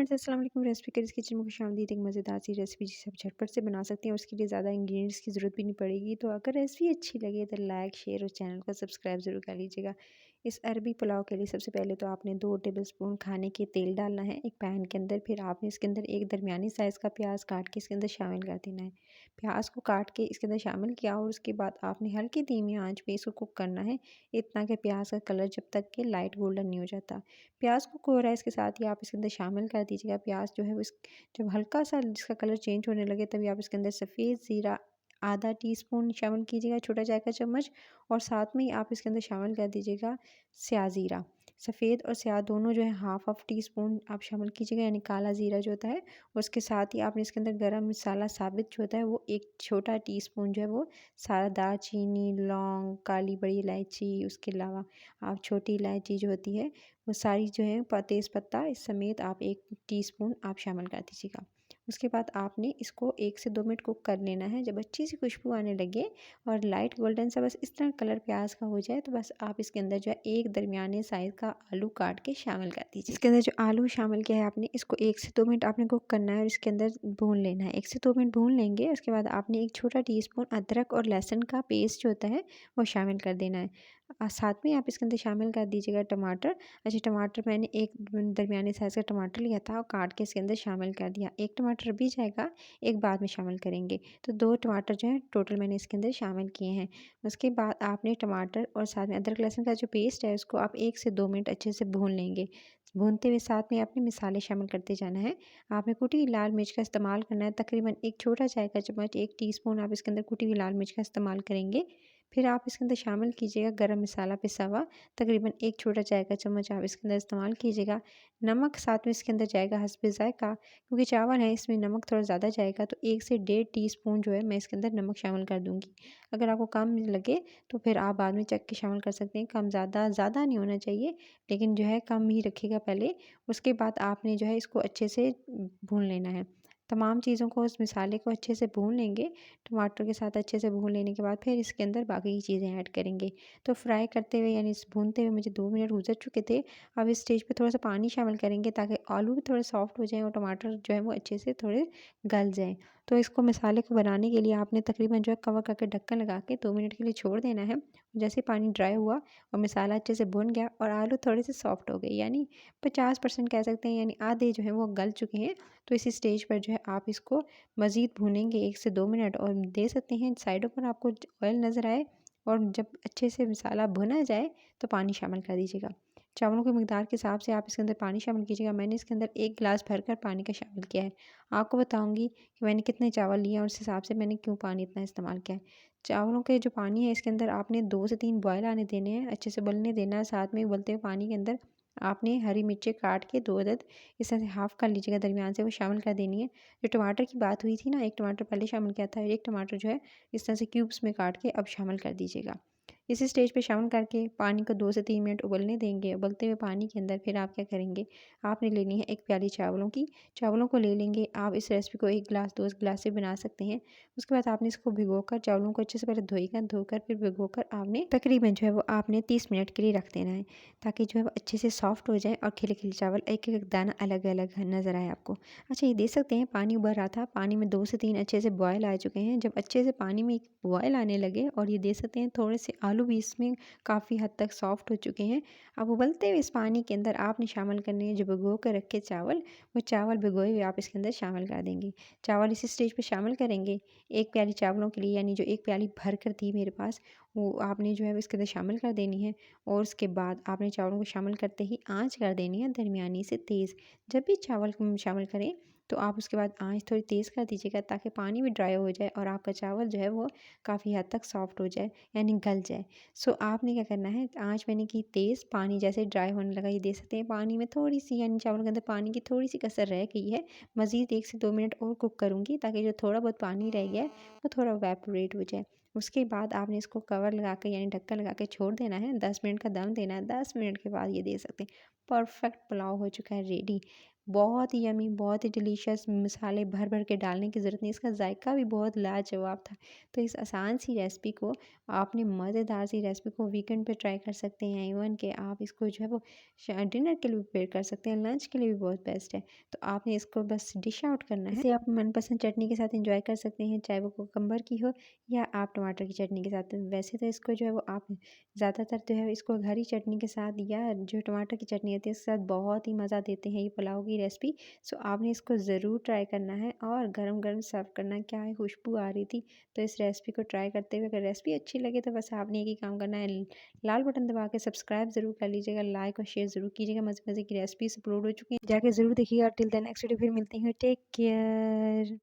Friends अस्सलाम वालेकुम। Recipe curries kitchen में खुशामदीद। एक मज़ेदार सी रेसिपी जिसे आप झटपट से बना सकते हैं, उसके लिए ज़्यादा इंग्रेडिएंट्स की ज़रूरत भी नहीं पड़ेगी। तो अगर रेसिपी अच्छी लगे तो लाइक शेयर और चैनल को सब्सक्राइब ज़रूर कर लीजिएगा। इस अरबी पुलाव के लिए सबसे पहले तो आपने 2 टेबलस्पून खाने के तेल डालना है एक पैन के अंदर। फिर आपने इसके अंदर एक दरमियानी साइज़ का प्याज काट के इसके अंदर शामिल कर देना है। प्याज को काट के इसके अंदर शामिल किया और उसके बाद आपने हल्की धीमी आंच पे इसको कुक करना है, इतना कि प्याज का कलर जब तक कि लाइट गोल्डन नहीं हो जाता। प्याज को हो रहा है इसके साथ ही आप इसके अंदर शामिल कर दीजिएगा। प्याज जो है वो इस जब हल्का सा जिसका कलर चेंज होने लगे तभी आप इसके अंदर सफ़ेद ज़ीरा आधा टीस्पून शामिल कीजिएगा, छोटा चाय का चम्मच। और साथ में ही आप इसके अंदर शामिल कर दीजिएगा स्या ज़ीरा। सफ़ेद और स्याह दोनों जो है हाफ़ हाफ़ टी स्पून आप शामिल कीजिएगा, यानी काला ज़ीरा जो होता है। उसके साथ ही आपने इसके अंदर गरम मसाला साबित जो होता है वो एक छोटा टीस्पून जो है वो सारा, दालचीनी, लौंग, काली बड़ी इलायची, उसके अलावा आप छोटी इलायची जो होती है वो सारी जो है तेज़ पत्ता इस समेत आप 1 टीस्पून आप शामिल कर दीजिएगा। उसके बाद आपने इसको 1 से 2 मिनट कुक कर लेना है। जब अच्छी सी खुशबू आने लगे और लाइट गोल्डन सा बस इस तरह कलर प्याज का हो जाए तो बस आप इसके अंदर जो है एक दरमियाने साइज़ का आलू काट के शामिल कर दीजिए। इसके अंदर जो आलू शामिल किया है आपने, इसको 1 से 2 मिनट आपने कुक करना है और इसके अंदर भून लेना है। 1 से 2 मिनट भून लेंगे, उसके बाद आपने एक छोटा टीस्पून अदरक और लहसुन का पेस्ट जो होता है वो शामिल कर देना है। साथ में आप इसके अंदर शामिल कर दीजिएगा टमाटर। अच्छा, टमाटर मैंने एक दरमियाने साइज़ का टमाटर लिया था और काट के इसके अंदर शामिल कर दिया। एक टमाटर भी जाएगा, एक बाद में शामिल करेंगे। तो 2 टमाटर जो हैं टोटल मैंने इसके अंदर शामिल किए हैं। उसके बाद आपने टमाटर और साथ में अदरक लहसुन का जो पेस्ट है उसको आप 1 से 2 मिनट अच्छे से भून लेंगे। भूनते हुए साथ में आपने मसाले शामिल करते जाना है। आपने कुटी हुई लाल मिर्च का इस्तेमाल करना है, तकरीबन 1 छोटा चाय का चम्मच, 1 टीस्पून आप इसके अंदर कुटी हुई लाल मिर्च का इस्तेमाल करेंगे। फिर आप इसके अंदर शामिल कीजिएगा गरम मसाला पिसा हुआ, तकरीबन 1 छोटा चाय का चम्मच आप इसके अंदर इस्तेमाल कीजिएगा। नमक साथ में इसके अंदर जाएगा हस्बे ज़ायक़ा, क्योंकि चावल है इसमें नमक थोड़ा ज़्यादा जाएगा तो 1 से डेढ़ टीस्पून जो है मैं इसके अंदर नमक शामिल कर दूँगी। अगर आपको कम लगे तो फिर आप बाद में चख के शामिल कर सकते हैं। कम ज़्यादा ज़्यादा नहीं होना चाहिए, लेकिन जो है कम ही रखिएगा पहले। उसके बाद आपने जो है इसको अच्छे से भून लेना है। तमाम चीज़ों को, उस मसाले को अच्छे से भून लेंगे। टमाटर के साथ अच्छे से भून लेने के बाद फिर इसके अंदर बाकी की चीज़ें ऐड करेंगे। तो फ्राई करते हुए यानी भूनते हुए मुझे 2 मिनट गुजर चुके थे। अब इस स्टेज पे थोड़ा-सा पानी शामिल करेंगे ताकि आलू भी थोड़े सॉफ्ट हो जाएँ और टमाटर जो है वो अच्छे से थोड़े गल जाएँ। तो इसको मसाले को बनाने के लिए आपने तकरीबन जो है कवर करके ढक्कन लगा के 2 मिनट के लिए छोड़ देना है। जैसे पानी ड्राई हुआ और मसाला अच्छे से भुन गया और आलू थोड़े से सॉफ्ट हो गए, यानी 50% कह सकते हैं, यानी आधे जो हैं वो गल चुके हैं। तो इसी स्टेज पर जो है आप इसको मज़ीद भूनेंगे 1 से 2 मिनट और दे सकते हैं साइडों पर आपको ऑयल नज़र आए। और जब अच्छे से मसाला भुना जाए तो पानी शामिल कर दीजिएगा। चावलों की मकदार के हिसाब से आप इसके अंदर पानी शामिल कीजिएगा। मैंने इसके अंदर 1 गिलास भरकर पानी का शामिल किया है। आपको बताऊंगी कि मैंने कितने चावल लिए और उस हिसाब से मैंने क्यों पानी इतना इस्तेमाल किया है। चावलों के जो पानी है इसके अंदर आपने 2 से 3 बॉयल आने देने हैं, अच्छे से उबलने देना है। साथ में उबलते हुए पानी के अंदर आपने हरी मिर्चें काट के 2 अदद इस तरह से हाफ़ कर लीजिएगा दरमियान से, वो शामिल कर देनी है। जो टमाटर की बात हुई थी ना, 1 टमाटर पहले शामिल किया था, 1 टमाटर जो है इस तरह से क्यूब्स में काट के अब शामिल कर दीजिएगा। इसी स्टेज पे शामिल करके पानी को 2 से 3 मिनट उबलने देंगे। उबलते हुए पानी के अंदर फिर आप क्या करेंगे, आपने लेनी है 1 प्याली चावलों की। चावलों को ले लेंगे आप। इस रेसिपी को 1 गिलास 2 गिलास से बना सकते हैं। उसके बाद आपने इसको भिगोकर चावलों को अच्छे से पहले धोइएगा, धोकर फिर भिगोकर आपने तकरीबन जो है वो आपने 30 मिनट के लिए रख देना है, ताकि जो है वो अच्छे से सॉफ्ट हो जाए और खिले-खिले चावल एक-एक दाना अलग-अलग नज़र आए आपको। अच्छा, ये देख सकते हैं पानी उबल रहा था, पानी में 2 से 3 अच्छे से बॉयल आ चुके हैं। जब अच्छे से पानी में बॉयल आने लगे और ये देख सकते हैं थोड़े से आलू भी इसमें काफ़ी हद तक सॉफ्ट हो चुके हैं। अब उबलते हुए इस पानी के अंदर आपने शामिल करने हैं जो भिगो कर रखे चावल, वो चावल भिगोए हुए आप इसके अंदर शामिल कर देंगे। चावल इसी स्टेज पे शामिल करेंगे। 1 प्याली चावलों के लिए, यानी जो 1 प्याली भर कर थी मेरे पास, वो आपने जो है वो इसके अंदर शामिल कर देनी है। और उसके बाद आपने चावलों को शामिल करते ही आँच कर देनी है दरमियानी से तेज़। जब भी चावल को शामिल करें तो आप उसके बाद आँच थोड़ी तेज़ कर दीजिएगा, ताकि पानी भी ड्राई हो जाए और आपका चावल जो है वो काफ़ी हद तक सॉफ्ट हो जाए, यानी गल जाए। सो आपने क्या करना है, आँच मैंने की तेज़, पानी जैसे ड्राई होने लगा, ये देख सकते हैं पानी में थोड़ी सी, यानी चावलों के अंदर पानी की थोड़ी सी कसर रह गई है। मज़ीद 1 से 2 मिनट और कुक करूँगी, ताकि जो थोड़ा बहुत पानी रह गया है वो थोड़ा इवैपोरेट हो जाए। उसके बाद आपने इसको कवर लगा के, यानी ढक्कन लगा के छोड़ देना है। 10 मिनट का दम देना है। 10 मिनट के बाद ये देख सकते हैं परफेक्ट पुलाव हो चुका है रेडी। बहुत ही यम्मी, बहुत ही डिलीशियस, मसाले भर-भर के डालने की ज़रूरत नहीं, इसका ज़ायका भी बहुत लाजवाब था। तो इस आसान सी रेसिपी को, आपने मज़ेदार सी रेसिपी को वीकेंड पे ट्राई कर सकते हैं। इवन कि आप इसको जो है वो डिनर के लिए भी प्रिपेयर कर सकते हैं, लंच के लिए भी बहुत बेस्ट है। तो आपने इसको बस डिश आउट करना है। इसे आप मनपसंद चटनी के साथ एंजॉय कर सकते हैं, चाहे वो कुकम्बर की हो या आप टमाटर की चटनी के साथ। वैसे तो इसको जो है वो आप ज़्यादातर जो है इसको हरी चटनी के साथ या जो टमाटर की चटनी होती है उसके साथ बहुत ही मज़ा देते हैं ये पुलाव की रेसिपी। सो आपने इसको ज़रूर ट्राई करना है और गरम-गरम सर्व करना है। क्या है, खुशबू आ रही थी। तो इस रेसिपी को ट्राई करते हुए अगर रेसिपी अच्छी लगे तो बस आपने एक ही काम करना है, लाल बटन दबा के सब्सक्राइब ज़रूर कर लीजिएगा, लाइक और शेयर ज़रूर कीजिएगा। मज़े-मज़े की रेसिपीज़ अपलोड हो चुकी हैं, जाके ज़रूर देखिएगा। टिल द नेक्स्ट वीडियो फिर मिलती हूँ। Take care.